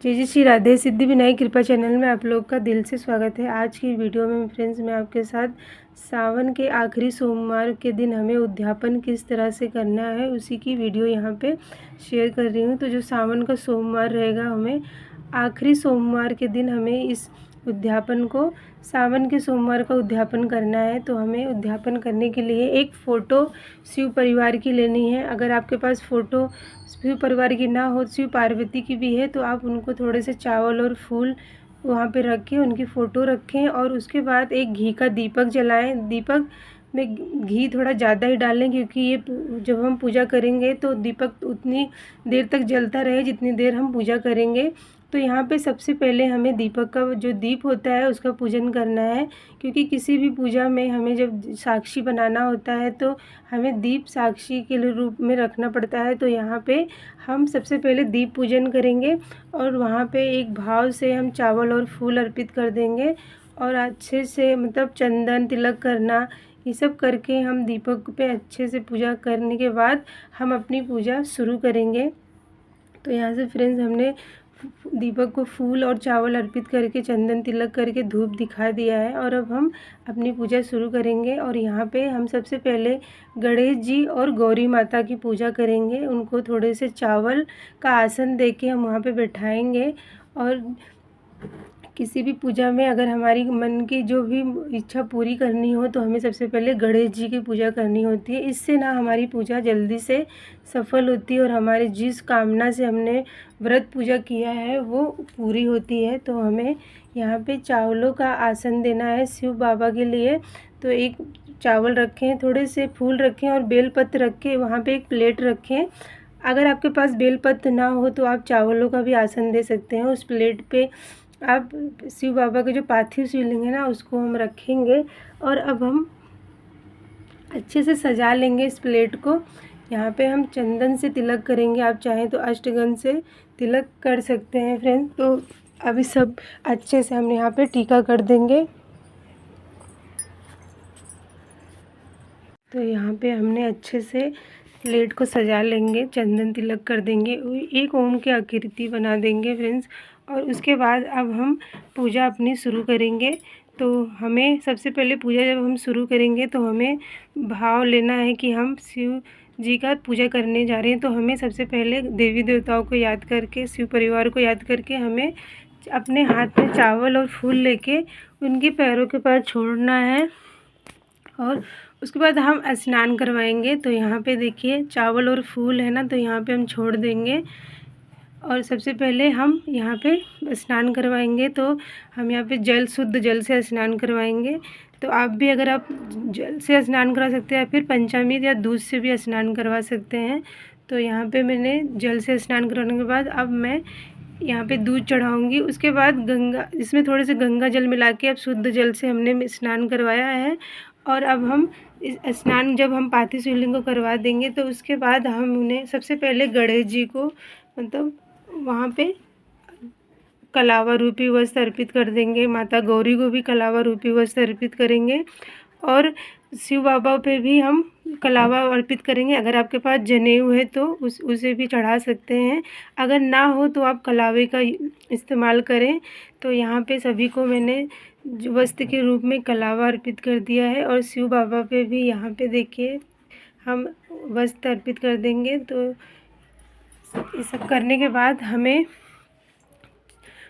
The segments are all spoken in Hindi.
जय जय श्री राधे सिद्धि विनायक कृपा चैनल में आप लोग का दिल से स्वागत है। आज की वीडियो में फ्रेंड्स मैं आपके साथ सावन के आखिरी सोमवार के दिन हमें उद्यापन किस तरह से करना है उसी की वीडियो यहाँ पे शेयर कर रही हूँ। तो जो सावन का सोमवार रहेगा, हमें आखिरी सोमवार के दिन हमें इस उद्यापन को सावन के सोमवार का उद्यापन करना है। तो हमें उद्यापन करने के लिए एक फ़ोटो शिव परिवार की लेनी है। अगर आपके पास फ़ोटो शिव परिवार की ना हो, शिव पार्वती की भी है, तो आप उनको थोड़े से चावल और फूल वहाँ पे रख के उनकी फ़ोटो रखें और उसके बाद एक घी का दीपक जलाएं। दीपक में घी थोड़ा ज़्यादा ही डालें, क्योंकि ये जब हम पूजा करेंगे तो दीपक उतनी देर तक जलता रहे जितनी देर हम पूजा करेंगे। तो यहाँ पे सबसे पहले हमें दीपक का जो दीप होता है उसका पूजन करना है, क्योंकि किसी भी पूजा में हमें जब साक्षी बनाना होता है तो हमें दीप साक्षी के रूप में रखना पड़ता है। तो यहाँ पे हम सबसे पहले दीप पूजन करेंगे और वहाँ पे एक भाव से हम चावल और फूल अर्पित कर देंगे और अच्छे से मतलब चंदन तिलक करना, ये सब करके हम दीपक पे अच्छे से पूजा करने के बाद हम अपनी पूजा शुरू करेंगे। तो यहाँ से फ्रेंड्स हमने दीपक को फूल और चावल अर्पित करके चंदन तिलक करके धूप दिखा दिया है और अब हम अपनी पूजा शुरू करेंगे। और यहाँ पे हम सबसे पहले गणेश जी और गौरी माता की पूजा करेंगे। उनको थोड़े से चावल का आसन देके हम वहाँ पे बैठाएंगे। और किसी भी पूजा में अगर हमारी मन की जो भी इच्छा पूरी करनी हो तो हमें सबसे पहले गणेश जी की पूजा करनी होती है। इससे ना हमारी पूजा जल्दी से सफल होती है और हमारी जिस कामना से हमने व्रत पूजा किया है वो पूरी होती है। तो हमें यहाँ पे चावलों का आसन देना है शिव बाबा के लिए। तो एक चावल रखें, थोड़े से फूल रखें और बेलपत्र रख के वहाँ पे एक प्लेट रखें। अगर आपके पास बेलपत्र ना हो तो आप चावलों का भी आसन दे सकते हैं। उस प्लेट पे आप शिव बाबा के जो पार्थिव शिवलिंग है ना उसको हम रखेंगे और अब हम अच्छे से सजा लेंगे इस प्लेट को। यहाँ पे हम चंदन से तिलक करेंगे, आप चाहें तो अष्टगंध से तिलक कर सकते हैं फ्रेंड्स। तो अभी सब अच्छे से हम यहाँ पे टीका कर देंगे। तो यहाँ पे हमने अच्छे से प्लेट को सजा लेंगे, चंदन तिलक कर देंगे, एक ओम की आकृति बना देंगे फ्रेंड्स। और उसके बाद अब हम पूजा अपनी शुरू करेंगे। तो हमें सबसे पहले पूजा जब हम शुरू करेंगे तो हमें भाव लेना है कि हम शिव जी का पूजा करने जा रहे हैं। तो हमें सबसे पहले देवी देवताओं को याद करके, शिव परिवार को याद करके हमें अपने हाथ में चावल और फूल लेके उनके पैरों के पास छोड़ना है और उसके बाद हम स्नान करवाएंगे। तो यहाँ पे देखिए चावल और फूल है ना, तो यहाँ पे हम छोड़ देंगे और सबसे पहले हम यहाँ पे स्नान करवाएंगे। तो हम यहाँ पे शुद्ध जल से स्नान करवाएंगे। तो आप भी अगर आप जल से स्नान करा सकते हैं या फिर पंचामृत या दूध से भी स्नान करवा सकते हैं। तो यहाँ पे मैंने जल से स्नान करवाने के बाद अब मैं यहाँ पे दूध चढ़ाऊँगी। उसके बाद गंगा, इसमें थोड़े से गंगा जल मिला के अब शुद्ध जल से हमने स्नान करवाया है। और अब हम इस स्नान जब हम पार्थिव शिवलिंग को करवा देंगे तो उसके बाद हम उन्हें सबसे पहले गणेश जी को मतलब वहाँ पे कलावा रूपी वस्त्र अर्पित कर देंगे। माता गौरी को भी कलावा रूपी वस्त्र अर्पित करेंगे और शिव बाबा पे भी हम कलावा अर्पित करेंगे। अगर आपके पास जनेऊ है तो उसे भी चढ़ा सकते हैं, अगर ना हो तो आप कलावे का इस्तेमाल करें। तो यहाँ पे सभी को मैंने वस्त्र के रूप में कलावा अर्पित कर दिया है और शिव बाबा पे भी यहाँ पे देखिए हम वस्त्र अर्पित कर देंगे। तो ये सब करने के बाद हमें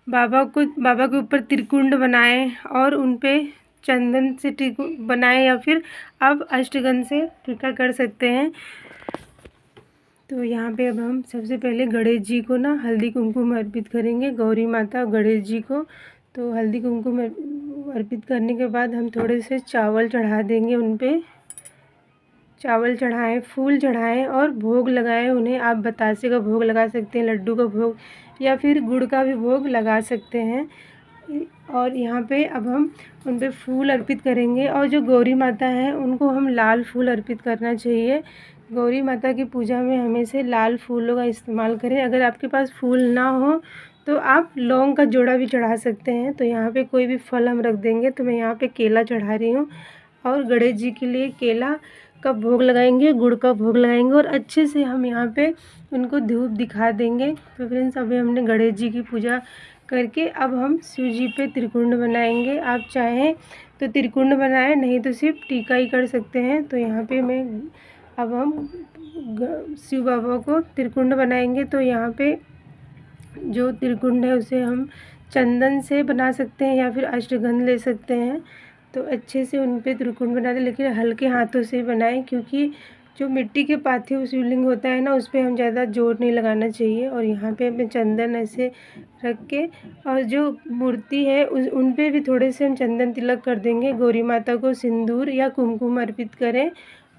बाबा के ऊपर त्रिकुंड बनाएं और उन पे चंदन से बनाएं या फिर आप अष्टगंध से टीका कर सकते हैं। तो यहाँ पे अब हम सबसे पहले गणेश जी को ना हल्दी कुमकुम अर्पित करेंगे, गौरी माता और गणेश जी को। तो हल्दी कुमकुम अर्पित करने के बाद हम थोड़े से चावल चढ़ा देंगे, उन पे चावल चढ़ाएं, फूल चढ़ाएं और भोग लगाएं उन्हें। आप बतासे का भोग लगा सकते हैं, लड्डू का भोग या फिर गुड़ का भी भोग लगा सकते हैं। और यहाँ पे अब हम उन पे फूल अर्पित करेंगे और जो गौरी माता हैं उनको हम लाल फूल अर्पित करना चाहिए। गौरी माता की पूजा में हमेशा लाल फूलों का इस्तेमाल करें। अगर आपके पास फूल ना हो तो आप लौंग का जोड़ा भी चढ़ा सकते हैं। तो यहाँ पे कोई भी फल हम रख देंगे। तो मैं यहाँ पे केला चढ़ा रही हूँ और गणेश जी के लिए केला का भोग लगाएंगे, गुड़ का भोग लगाएंगे और अच्छे से हम यहाँ पे उनको धूप दिखा देंगे। तो फ्रेंड्स अभी हमने गणेश जी की पूजा करके अब हम शिव जी पे त्रिकुंड बनाएंगे। आप चाहें तो त्रिकुंड बनाएं, नहीं तो सिर्फ टीका ही कर सकते हैं। तो यहाँ पे अब हम शिव बाबा को त्रिकुंड बनाएंगे। तो यहाँ पे जो त्रिकुंड है उसे हम चंदन से बना सकते हैं या फिर अष्टगंध ले सकते हैं। तो अच्छे से उन पे त्रिकुंड बना दें, लेकिन हल्के हाथों से बनाएं, क्योंकि जो मिट्टी के पार्थिव शिवलिंग होता है ना, उस पर हम ज़्यादा जोर नहीं लगाना चाहिए। और यहाँ पे हमें चंदन ऐसे रख के और जो मूर्ति है उन पे भी थोड़े से हम चंदन तिलक कर देंगे। गौरी माता को सिंदूर या कुमकुम अर्पित करें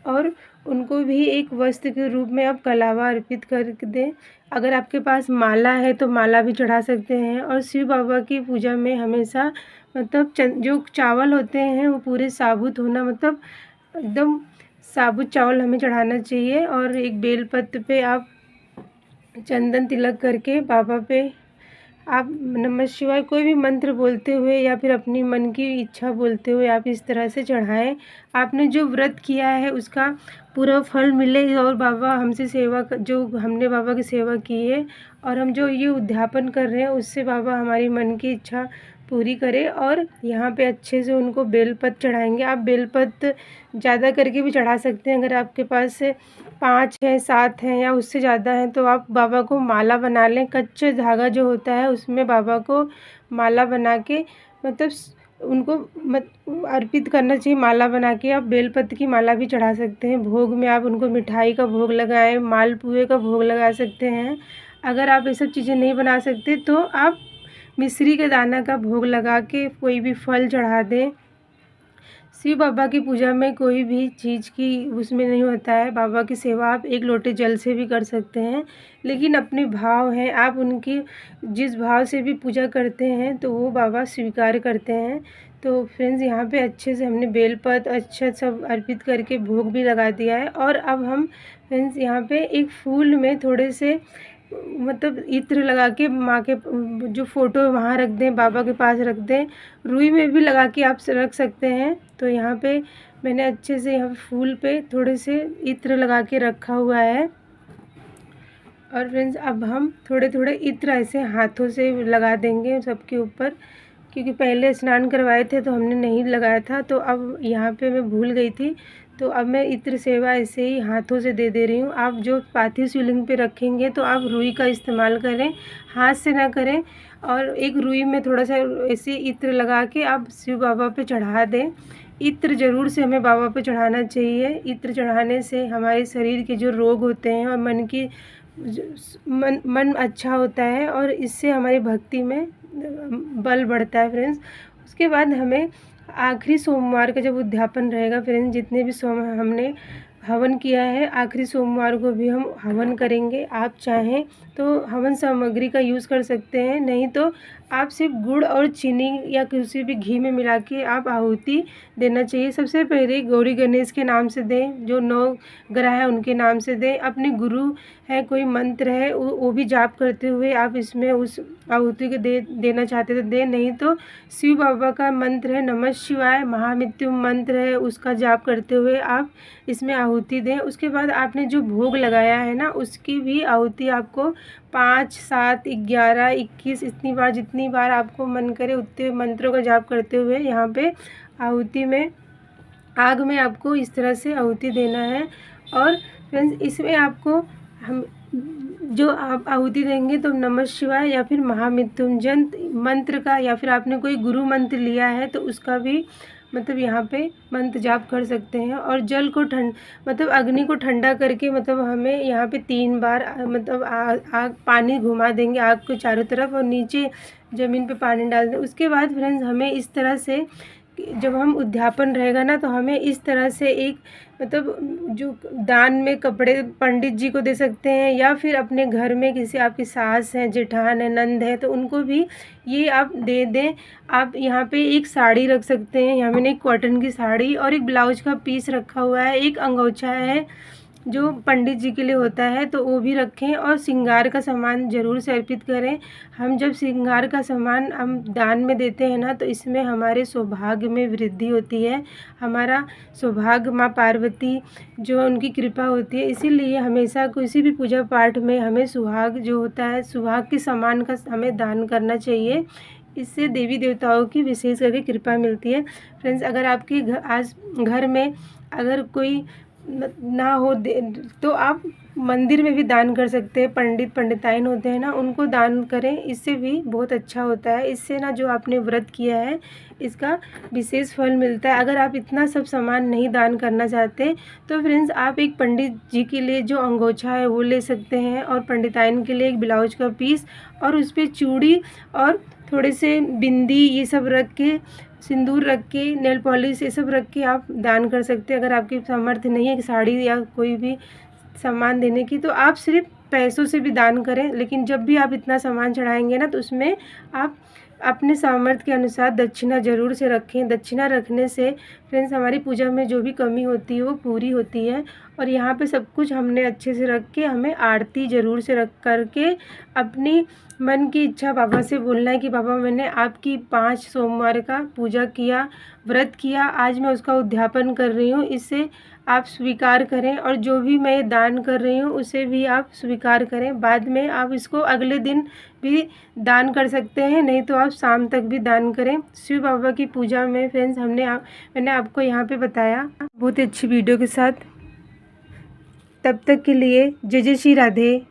और उनको भी एक वस्त्र के रूप में आप कलावा अर्पित कर दें। अगर आपके पास माला है तो माला भी चढ़ा सकते हैं। और शिव बाबा की पूजा में हमेशा मतलब जो चावल होते हैं वो पूरे साबुत होना, मतलब एकदम साबुत चावल हमें चढ़ाना चाहिए। और एक बेलपत्र पे आप चंदन तिलक करके बाबा पे आप नमः शिवाय कोई भी मंत्र बोलते हुए या फिर अपनी मन की इच्छा बोलते हुए आप इस तरह से चढ़ाएं। आपने जो व्रत किया है उसका पूरा फल मिले और बाबा हमसे जो हमने बाबा की सेवा की है और हम जो ये उद्यापन कर रहे हैं उससे बाबा हमारी मन की इच्छा पूरी करे। और यहाँ पे अच्छे से उनको बेलपत्र चढ़ाएंगे। आप बेलपत्र ज़्यादा करके भी चढ़ा सकते हैं। अगर आपके पास 5 है, 7 हैं या उससे ज़्यादा हैं तो आप बाबा को माला बना लें। कच्चे धागा जो होता है उसमें बाबा को माला बना के मतलब उनको अर्पित करना चाहिए। माला बना के आप बेलपत्र की माला भी चढ़ा सकते हैं। भोग में आप उनको मिठाई का भोग लगाएं, मालपुए का भोग लगा सकते हैं। अगर आप ये सब चीज़ें नहीं बना सकते तो आप मिश्री के दाना का भोग लगा के कोई भी फल चढ़ा दें। शिव बाबा की पूजा में कोई भी चीज़ की उसमें नहीं होता है। बाबा की सेवा आप एक लोटे जल से भी कर सकते हैं, लेकिन अपने भाव हैं, आप उनकी जिस भाव से भी पूजा करते हैं तो वो बाबा स्वीकार करते हैं। तो फ्रेंड्स यहाँ पे अच्छे से हमने बेलपत्र अच्छा सब अर्पित करके भोग भी लगा दिया है। और अब हम फ्रेंड्स यहाँ पे एक फूल में थोड़े से मतलब इत्र लगा के माँ के जो फ़ोटो वहाँ रख दें, बाबा के पास रख दें। रुई में भी लगा के आप रख सकते हैं। तो यहाँ पे मैंने अच्छे से यहाँ फूल पे थोड़े से इत्र लगा के रखा हुआ है। और फ्रेंड्स अब हम थोड़े थोड़े इत्र ऐसे हाथों से लगा देंगे सबके ऊपर, क्योंकि पहले स्नान करवाए थे तो हमने नहीं लगाया था। तो अब यहाँ पे मैं भूल गई थी, तो अब मैं इत्र सेवा ऐसे ही हाथों से दे रही हूँ। आप जो पार्थिव शिवलिंग पे रखेंगे तो आप रुई का इस्तेमाल करें, हाथ से ना करें। और एक रुई में थोड़ा सा ऐसे इत्र लगा के आप शिव बाबा पे चढ़ा दें। इत्र ज़रूर से हमें बाबा पे चढ़ाना चाहिए। इत्र चढ़ाने से हमारे शरीर के जो रोग होते हैं और मन अच्छा होता है और इससे हमारी भक्ति में बल बढ़ता है फ्रेंड्स। उसके बाद हमें आखिरी सोमवार का जब उद्यापन रहेगा फ्रेंड्स, जितने भी हमने हवन किया है, आखिरी सोमवार को भी हम हवन करेंगे। आप चाहें तो हवन सामग्री का यूज़ कर सकते हैं, नहीं तो आप सिर्फ गुड़ और चीनी या किसी भी घी में मिला के आप आहुति देना चाहिए। सबसे पहले गौरी गणेश के नाम से दें, जो 9 ग्रह हैं उनके नाम से दें। अपने गुरु है कोई मंत्र है वो भी जाप करते हुए आप इसमें उस आहुति को देना चाहते तो दें, नहीं तो शिव बाबा का मंत्र है नमः शिवाय, महामृत्युम मंत्र है उसका जाप करते हुए आप इसमें आहुति दें। उसके बाद आपने जो भोग लगाया है ना उसकी भी आहुति आपको 5, 7, 11, 21 इतनी बार, जितनी बार आपको मन करे उतने मंत्रों का जाप करते हुए यहाँ पे आहुति में आग में आपको इस तरह से आहुति देना है। और फ्रेंड्स इसमें आपको हम जो आप आहुति देंगे तो नमः शिवाय या फिर महामृत्युंजय मंत्र का या फिर आपने कोई गुरु मंत्र लिया है तो उसका भी मतलब यहाँ पे मंत्र जाप कर सकते हैं। और जल को मतलब अग्नि को ठंडा करके मतलब हमें यहाँ पे 3 बार मतलब आग पानी घुमा देंगे आग को चारों तरफ और नीचे ज़मीन पे पानी डाल दें। उसके बाद फ्रेंड्स हमें इस तरह से जब हम उद्यापन रहेगा ना तो हमें इस तरह से एक मतलब जो दान में कपड़े पंडित जी को दे सकते हैं या फिर अपने घर में किसी आपकी सास है, जेठान है, नंद है तो उनको भी ये आप दे दें। आप यहाँ पे एक साड़ी रख सकते हैं, यहाँ मैंने एक कॉटन की साड़ी और एक ब्लाउज का पीस रखा हुआ है, एक अंगोछा है जो पंडित जी के लिए होता है तो वो भी रखें, और श्रृंगार का सामान ज़रूर से अर्पित करें। हम जब श्रृंगार का सामान हम दान में देते हैं ना, तो इसमें हमारे सौभाग्य में वृद्धि होती है, हमारा सौभाग्य माँ पार्वती जो उनकी कृपा होती है। इसीलिए हमेशा किसी भी पूजा पाठ में हमें सुहाग जो होता है, सुहाग के सामान का हमें दान करना चाहिए। इससे देवी देवताओं की विशेष करके कृपा मिलती है। फ्रेंड्स, अगर आपके घर में अगर कोई ना हो तो आप मंदिर में भी दान कर सकते हैं। पंडित पंडिताइन होते हैं ना, उनको दान करें, इससे भी बहुत अच्छा होता है। इससे ना जो आपने व्रत किया है इसका विशेष फल मिलता है। अगर आप इतना सब सामान नहीं दान करना चाहते तो फ्रेंड्स, आप एक पंडित जी के लिए जो अंगोछा है वो ले सकते हैं, और पंडिताइन के लिए एक ब्लाउज का पीस, और उस पर चूड़ी और थोड़े से बिंदी ये सब रख के, सिंदूर रख के, नेल पॉलिश ये सब रख के आप दान कर सकते हैं। अगर आपकी सामर्थ्य नहीं है कि साड़ी या कोई भी सामान देने की, तो आप सिर्फ पैसों से भी दान करें। लेकिन जब भी आप इतना सामान चढ़ाएंगे ना, तो उसमें आप अपने सामर्थ्य के अनुसार दक्षिणा ज़रूर से रखें। दक्षिणा रखने से फ्रेंड्स, हमारी पूजा में जो भी कमी होती है वो पूरी होती है। और यहाँ पे सब कुछ हमने अच्छे से रख के, हमें आरती ज़रूर से रख करके अपनी मन की इच्छा बाबा से बोलना है कि बाबा, मैंने आपकी 5 सोमवार का पूजा किया, व्रत किया, आज मैं उसका उद्यापन कर रही हूँ, इसे आप स्वीकार करें, और जो भी मैं दान कर रही हूँ उसे भी आप स्वीकार करें। बाद में आप इसको अगले दिन भी दान कर सकते हैं, नहीं तो आप शाम तक भी दान करें। शिव बाबा की पूजा में फ्रेंड्स, मैंने आपको यहाँ पे बताया बहुत ही अच्छी वीडियो के साथ। तब तक के लिए जय जय श्री राधे।